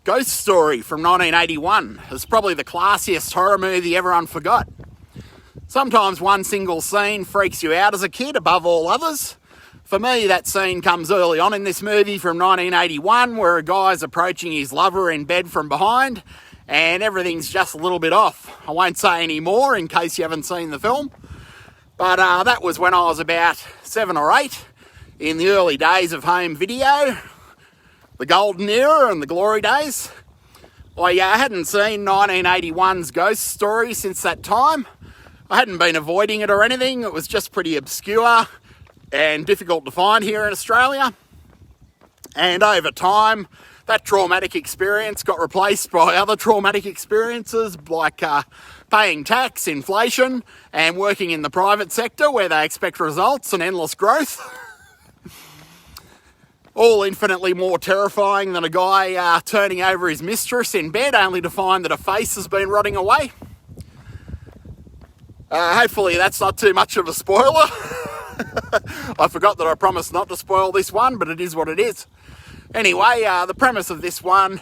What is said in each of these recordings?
Ghost Story from 1981 is probably the classiest horror movie everyone forgot. Sometimes one single scene freaks you out as a kid above all others. For me, that scene comes early on in this movie from 1981 where a guy's approaching his lover in bed from behind and everything's just a little bit off. I won't say any more in case you haven't seen the film, but that was when I was about 7 or 8 in the early days of home video, the golden era and the glory days. I hadn't seen 1981's Ghost Story since that time. I hadn't been avoiding it or anything. It was just pretty obscure and difficult to find here in Australia. And over time, that traumatic experience got replaced by other traumatic experiences like paying tax, inflation, and working in the private sector where they expect results and endless growth. All infinitely more terrifying than a guy turning over his mistress in bed only to find that a face has been rotting away. Hopefully that's not too much of a spoiler. I forgot that I promised not to spoil this one, but it is what it is. Anyway, the premise of this one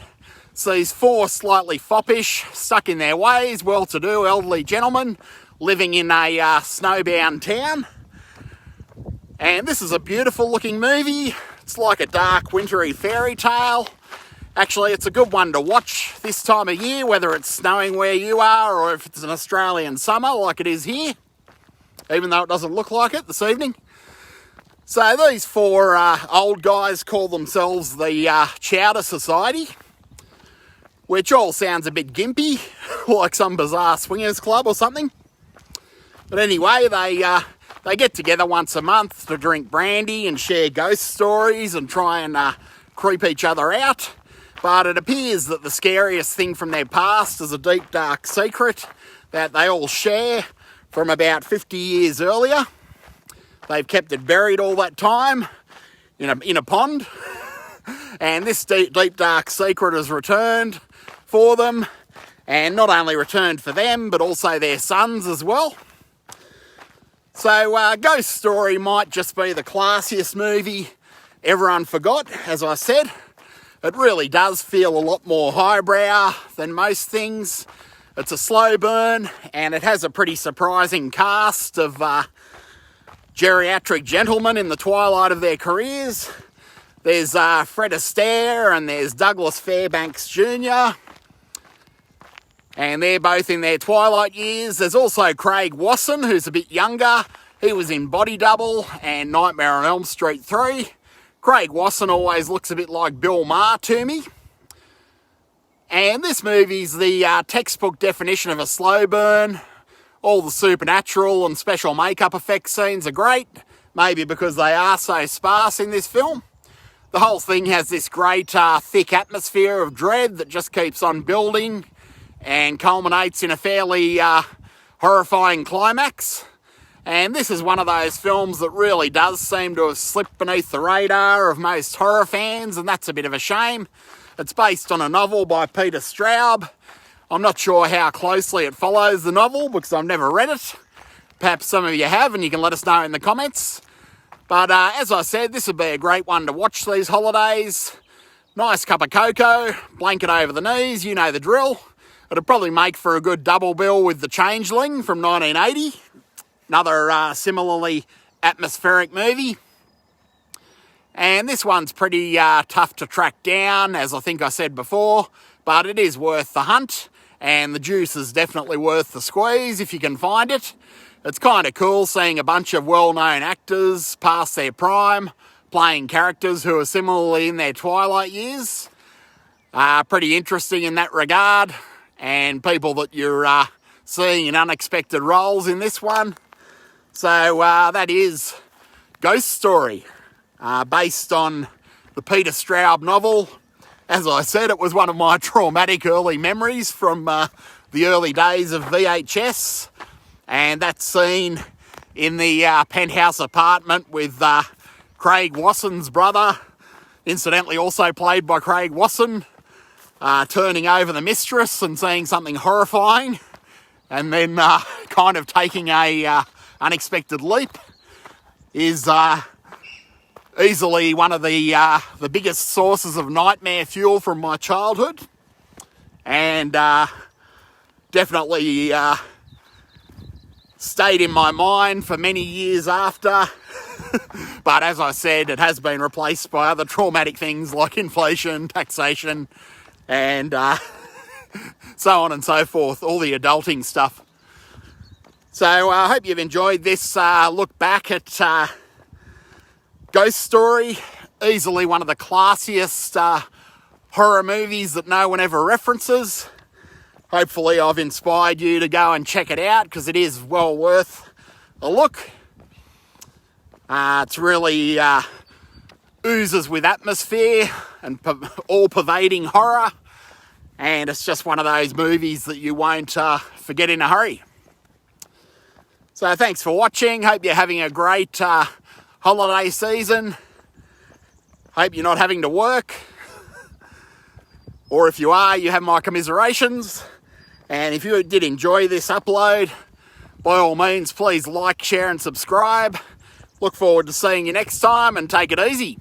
sees 4 slightly foppish, stuck in their ways, well-to-do elderly gentlemen living in a snowbound town. And this is a beautiful looking movie. It's like a dark, wintry fairy tale. Actually, it's a good one to watch this time of year, whether it's snowing where you are or if it's an Australian summer like it is here, even though it doesn't look like it this evening. So these 4 old guys call themselves the Chowder Society, which all sounds a bit gimpy, like some bizarre swingers club or something. But anyway, they get together once a month to drink brandy and share ghost stories and try and creep each other out. But it appears that the scariest thing from their past is a deep, dark secret that they all share from about 50 years earlier. They've kept it buried all that time in a pond. And this deep, dark secret is returned for them. And not only returned for them, but also their sons as well. So Ghost Story might just be the classiest movie everyone forgot, as I said. It really does feel a lot more highbrow than most things. It's a slow burn, and it has a pretty surprising cast of geriatric gentlemen in the twilight of their careers. There's Fred Astaire and there's Douglas Fairbanks Jr., and they're both in their twilight years. There's also Craig Wasson, who's a bit younger. He was in Body Double and Nightmare on Elm Street 3. Craig Wasson always looks a bit like Bill Maher to me. And this movie's the textbook definition of a slow burn. All the supernatural and special makeup effects scenes are great, maybe because they are so sparse in this film. The whole thing has this great thick atmosphere of dread that just keeps on building and culminates in a fairly horrifying climax. And this is one of those films that really does seem to have slipped beneath the radar of most horror fans, and that's a bit of a shame. It's based on a novel by Peter Straub. I'm not sure how closely it follows the novel because I've never read it. Perhaps some of you have, and you can let us know in the comments. But as I said, this would be a great one to watch these holidays. Nice cup of cocoa, blanket over the knees, you know the drill. It'd probably make for a good double bill with The Changeling from 1980. Another similarly atmospheric movie. And this one's pretty tough to track down, as I think I said before, but it is worth the hunt, and the juice is definitely worth the squeeze if you can find it. It's kind of cool seeing a bunch of well-known actors past their prime, playing characters who are similarly in their twilight years. Pretty interesting in that regard, and people that you're seeing in unexpected roles in this one. So that is Ghost Story, based on the Peter Straub novel. As I said, it was one of my traumatic early memories from the early days of VHS, and that scene in the penthouse apartment with Craig Wasson's brother, incidentally also played by Craig Wasson, turning over the mistress and seeing something horrifying, and then kind of taking a unexpected leap is Easily one of the biggest sources of nightmare fuel from my childhood, and definitely stayed in my mind for many years after. But as I said, it has been replaced by other traumatic things like inflation, taxation, and so on and so forth, all the adulting stuff. So I hope you've enjoyed this look back at Ghost Story, easily one of the classiest horror movies that no one ever references. Hopefully I've inspired you to go and check it out, because it is well worth a look. It's really oozes with atmosphere and all-pervading horror, and it's just one of those movies that you won't forget in a hurry. So thanks for watching. Hope you're having a great holiday season. Hope you're not having to work. Or if you are, you have my commiserations. And if you did enjoy this upload, by all means, please like, share and subscribe. Look forward to seeing you next time, and take it easy.